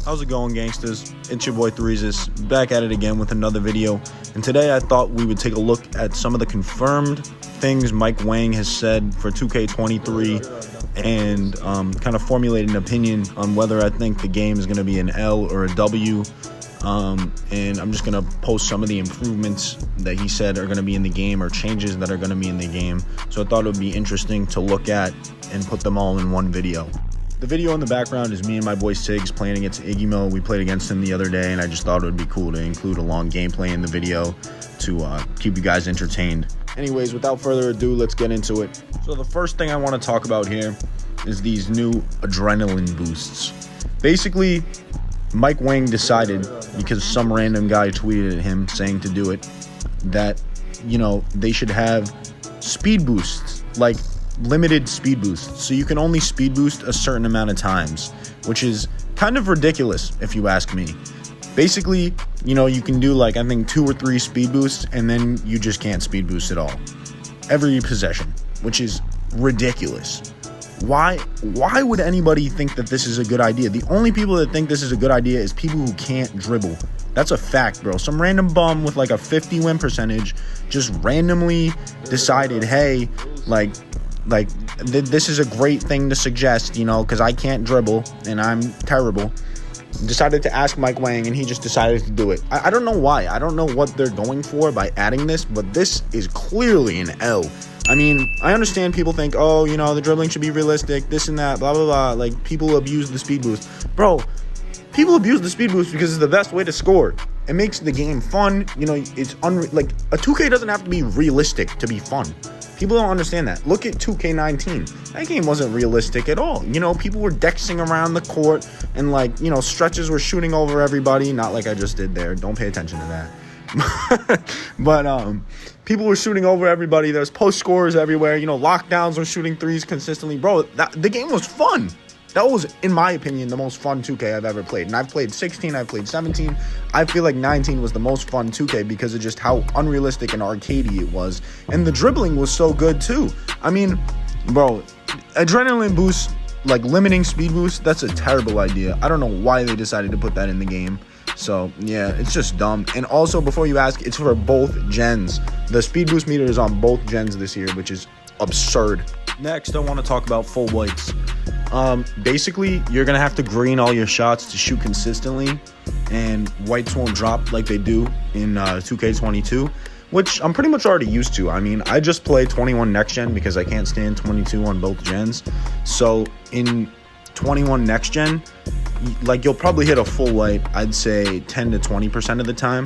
How's it going, gangsters? It's your boy Threesis, back at it again with another video. And today I thought we would take a look at some of the confirmed things Mike Wang has said for 2K23 and kind of formulate an opinion on whether I think the game is going to be an L or a W. And I'm just going to post some of the improvements that he said are going to be in the game or changes that are going to be in the game. So I thought it would be interesting to look at and put them all in one video. The video in the background is me and my boy Sigs playing against Iggymo. We played against him the other day, and I just thought it would be cool to include a long gameplay in the video to keep you guys entertained. Anyways, without further ado, let's get into it. So the first thing I want to talk about here is these new adrenaline boosts. Basically, Mike Wang decided, because some random guy tweeted at him saying to do it, that, you know, they should have speed boosts, like limited speed boosts. So you can only speed boost a certain amount of times, which is kind of ridiculous if you ask me. Basically, you know, you can do like, I think 2 or 3 speed boosts, and then you just can't speed boost at all. Every possession, which is ridiculous. Why would anybody think that this is a good idea? The only people that think this is a good idea is people who can't dribble. That's a fact, bro. Some random bum with like a 50 win percentage just randomly decided, hey, this is a great thing to suggest, you know, because I can't dribble and I'm terrible. Decided to ask Mike Wang, and he just decided to do it. I don't know why. I don't know what they're going for by adding this, but this is clearly an L. I mean, I understand people think, oh, you know, the dribbling should be realistic, this and that, blah, blah, blah. Like, people abuse the speed boost. Bro, people abuse the speed boost because it's the best way to score. It makes the game fun. You know, it's like, a 2K doesn't have to be realistic to be fun. People don't understand that. Look at 2K19. That game wasn't realistic at all. You know, people were dexing around the court and, like, you know, stretches were shooting over everybody. Not like I just did there. Don't pay attention to that. But people were shooting over everybody. There's post scorers everywhere. You know, lockdowns were shooting threes consistently. Bro, the game was fun. That was, in my opinion, the most fun 2K I've ever played. And I've played 16, I've played 17. I feel like 19 was the most fun 2K because of just how unrealistic and arcadey it was. And the dribbling was so good, too. I mean, bro, adrenaline boost, like limiting speed boost, that's a terrible idea. I don't know why they decided to put that in the game. So, yeah, it's just dumb. And also, before you ask, it's for both gens. The speed boost meter is on both gens this year, which is absurd. Next, I want to talk about full whites. Basically, you're going to have to green all your shots to shoot consistently, and whites won't drop like they do in 2K22, which I'm pretty much already used to. I mean, I just play 21 next gen because I can't stand 22 on both gens. So in 21 next gen, like, you'll probably hit a full white, I'd say 10 to 20% of the time.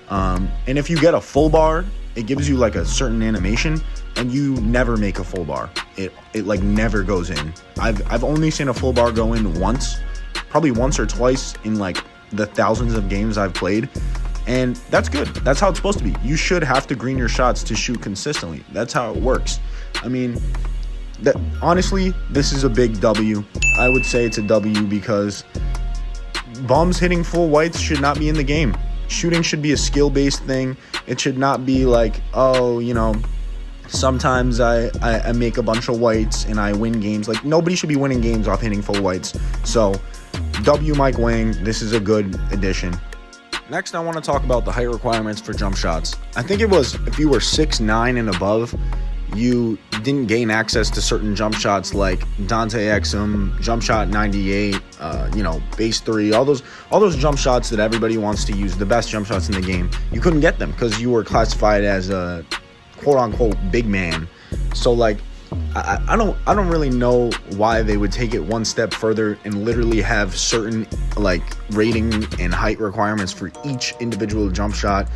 And if you get a full bar, it gives you like a certain animation, and you never make a full bar. It like never goes in. I've only seen a full bar go in once, probably once or twice in like the thousands of games I've played, and that's good. That's how it's supposed to be. You should have to green your shots to shoot consistently. That's how it works. I mean, honestly, this is a big W. I would say it's a W because bums hitting full whites should not be in the game. Shooting should be a skill-based thing. It should not be like, oh, you know, sometimes I make a bunch of whites and I win games. Like, nobody should be winning games off hitting full whites. So, W Mike Wang, this is a good addition. Next, I want to talk about the height requirements for jump shots. I think it was if you were 6'9" and above, you didn't gain access to certain jump shots like Dante Exum, jump shot 98, you know, base 3, all those jump shots that everybody wants to use, the best jump shots in the game. You couldn't get them because you were classified as a quote-unquote big man. So, like, I don't really know why they would take it one step further and literally have certain, like, rating and height requirements for each individual jump shot.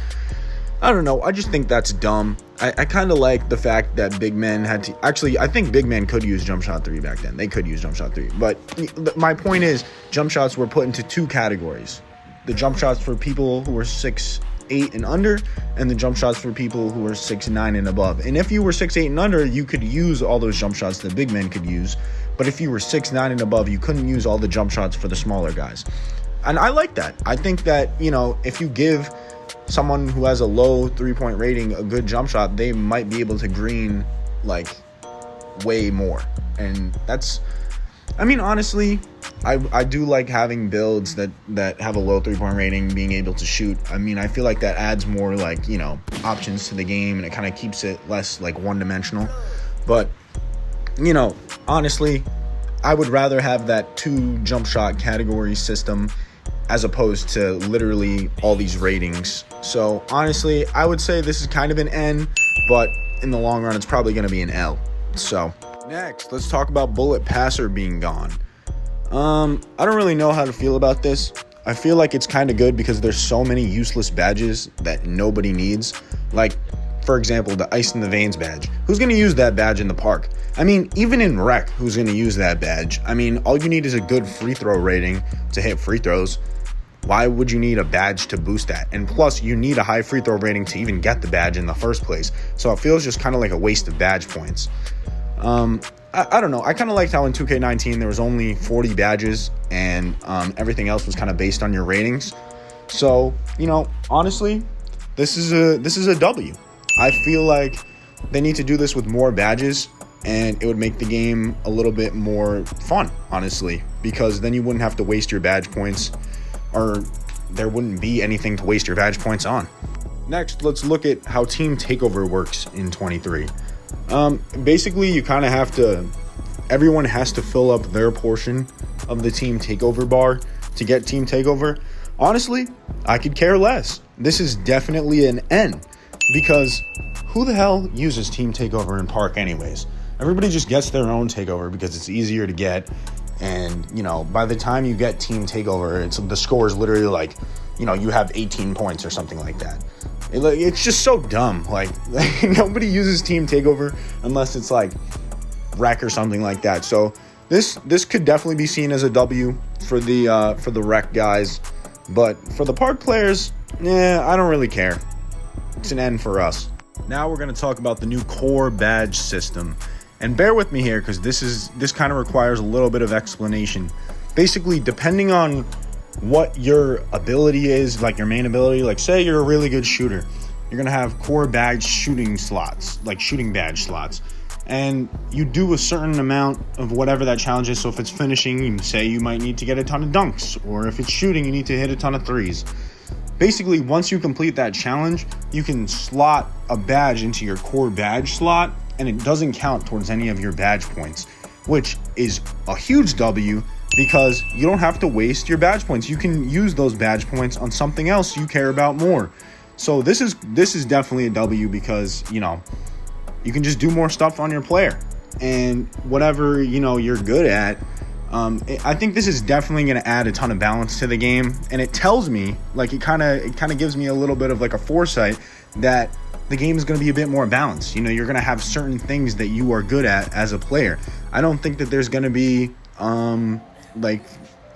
I don't know. I just think that's dumb. I kind of like the fact that big men had to... Actually, I think big men could use jump shot 3 back then. They could use jump shot 3. But my point is, jump shots were put into 2 categories. The jump shots for people who were 6'8" and under, and the jump shots for people who were 6'9" and above. And if you were 6'8" and under, you could use all those jump shots that big men could use. But if you were 6'9" and above, you couldn't use all the jump shots for the smaller guys. And I like that. I think that, you know, if you give someone who has a low 3-point rating a good jump shot, they might be able to green like way more. And that's I mean, honestly, I do like having builds that have a low 3-point rating, being able to shoot. I mean, I feel like that adds more, like, you know, options to the game, and it kind of keeps it less, like, one-dimensional. But, you know, honestly, I would rather have that 2 jump shot category system as opposed to literally all these ratings. So, honestly, I would say this is kind of an N, but in the long run, it's probably going to be an L. So, next, let's talk about bullet passer being gone. I don't really know how to feel about this. I feel like it's kind of good because there's so many useless badges that nobody needs. Like, for example, the Ice in the Veins badge. Who's going to use that badge in the park? I mean, even in rec, who's going to use that badge? I mean, all you need is a good free throw rating to hit free throws. Why would you need a badge to boost that? And plus, you need a high free throw rating to even get the badge in the first place. So it feels just kind of like a waste of badge points. I don't know. I kind of liked how in 2K19 there was only 40 badges and everything else was kind of based on your ratings. So, you know, honestly, this is a W. I feel like they need to do this with more badges, and it would make the game a little bit more fun, honestly, because then you wouldn't have to waste your badge points, or there wouldn't be anything to waste your badge points on. Next, let's look at how team takeover works in 23. Basically, you kind of have to, everyone has to fill up their portion of the team takeover bar to get team takeover. Honestly, I could care less. This is definitely an N, because who the hell uses team takeover in park anyways? Everybody just gets their own takeover because it's easier to get. And, you know, by the time you get team takeover, the score is literally like, you know, you have 18 points or something like that. It's just so dumb. Like nobody uses team takeover unless it's like rec or something like that. So this could definitely be seen as a W for the rec guys, but for the park players, I don't really care. It's an N for us. Now we're going to talk about the new core badge system. And bear with me here, because this kind of requires a little bit of explanation. Basically, depending on what your ability is, like your main ability, like say you're a really good shooter, you're going to have core badge shooting slots, like shooting badge slots. And you do a certain amount of whatever that challenge is. So if it's finishing, you say you might need to get a ton of dunks. Or if it's shooting, you need to hit a ton of threes. Basically, once you complete that challenge, you can slot a badge into your core badge slot, and it doesn't count towards any of your badge points, which is a huge W because you don't have to waste your badge points. You can use those badge points on something else you care about more. So this is definitely a W because, you know, you can just do more stuff on your player, and whatever, you know, you're good at. I think this is definitely going to add a ton of balance to the game, and it tells me, like, it kind of gives me a little bit of like a foresight that the game is going to be a bit more balanced. You know, you're going to have certain things that you are good at as a player. I don't think that there's going to be like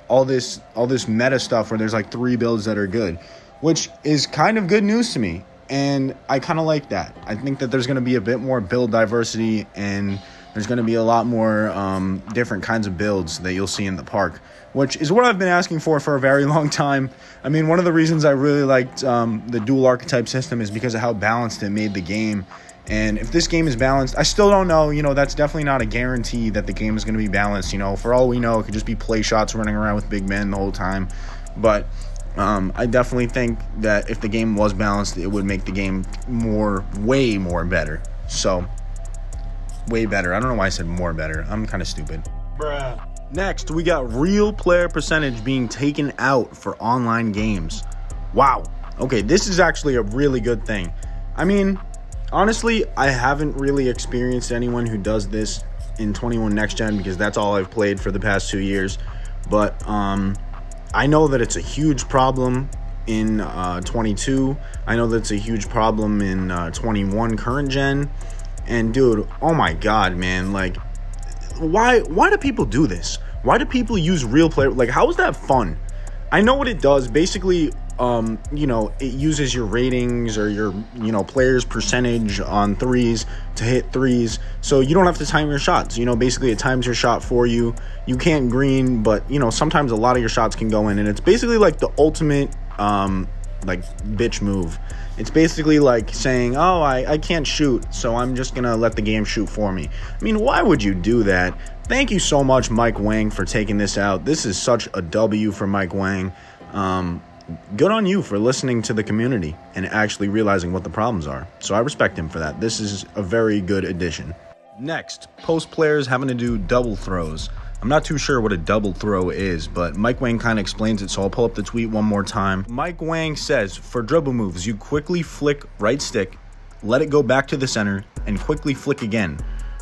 all this meta stuff where there's like 3 builds that are good, which is kind of good news to me, and I kind of like that. I think that there's going to be a bit more build diversity, and there's going to be a lot more different kinds of builds that you'll see in the park, which is what I've been asking for a very long time. I mean, one of the reasons I really liked the dual archetype system is because of how balanced it made the game. And if this game is balanced, I still don't know. You know, that's definitely not a guarantee that the game is going to be balanced. You know, for all we know, it could just be play shots running around with big men the whole time. But I definitely think that if the game was balanced, it would make the game way more better. So, way better. I don't know why I said more better. I'm kind of stupid. Bruh. Next, we got real player percentage being taken out for online games. Wow. Okay, this is actually a really good thing. I mean, honestly, I haven't really experienced anyone who does this in 21 Next Gen because that's all I've played for the past 2 years. But I know that it's a huge problem in 22. I know that it's a huge problem in 21 current gen. And dude, oh my god, man, like, why do people do this? Why do people use real player? Like, how is that fun? I know what it does. Basically, you know, it uses your ratings or your, you know, players' percentage on threes to hit threes. So you don't have to time your shots. You know, basically it times your shot for you. You can't green, but, you know, sometimes a lot of your shots can go in. And it's basically like the ultimate, like, bitch move. It's basically like saying, oh, I can't shoot, so I'm just going to let the game shoot for me. I mean, why would you do that? Thank you so much, Mike Wang, for taking this out. This is such a W for Mike Wang. Good on you for listening to the community and actually realizing what the problems are. So I respect him for that. This is a very good addition. Next, post players having to do double throws. I'm not too sure what a double throw is, but Mike Wang kind of explains it, so I'll pull up the tweet one more time. Mike Wang says, for dribble moves, you quickly flick right stick, let it go back to the center, and quickly flick again.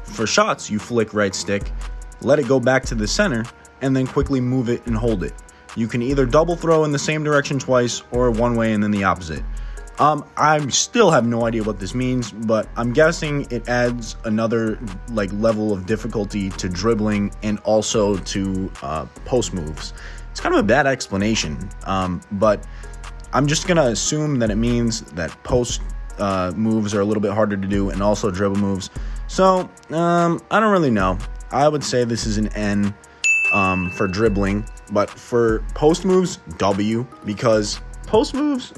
For shots, you flick right stick, let it go back to the center, and then quickly move it and hold it. You can either double throw in the same direction twice or one way and then the opposite. I still have no idea what this means, but I'm guessing it adds another level of difficulty to dribbling and also to post moves. It's kind of a bad explanation, but I'm just going to assume that it means that post moves are a little bit harder to do and also dribble moves. So I don't really know. I would say this is an N for dribbling, but for post moves, W, because post moves,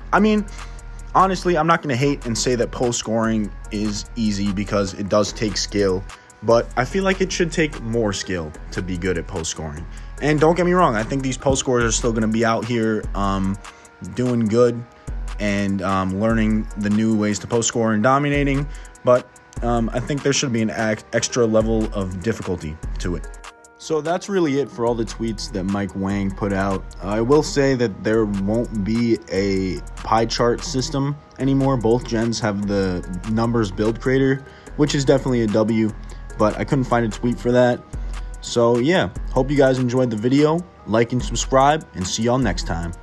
honestly, I'm not going to hate and say that post scoring is easy because it does take skill, but I feel like it should take more skill to be good at post scoring. And don't get me wrong, I think these post scorers are still going to be out here doing good and learning the new ways to post score and dominating, but I think there should be an extra level of difficulty to it. So that's really it for all the tweets that Mike Wang put out. I will say that there won't be a pie chart system anymore. Both gens have the numbers build creator, which is definitely a W, but I couldn't find a tweet for that. So yeah, hope you guys enjoyed the video. Like and subscribe, and see y'all next time.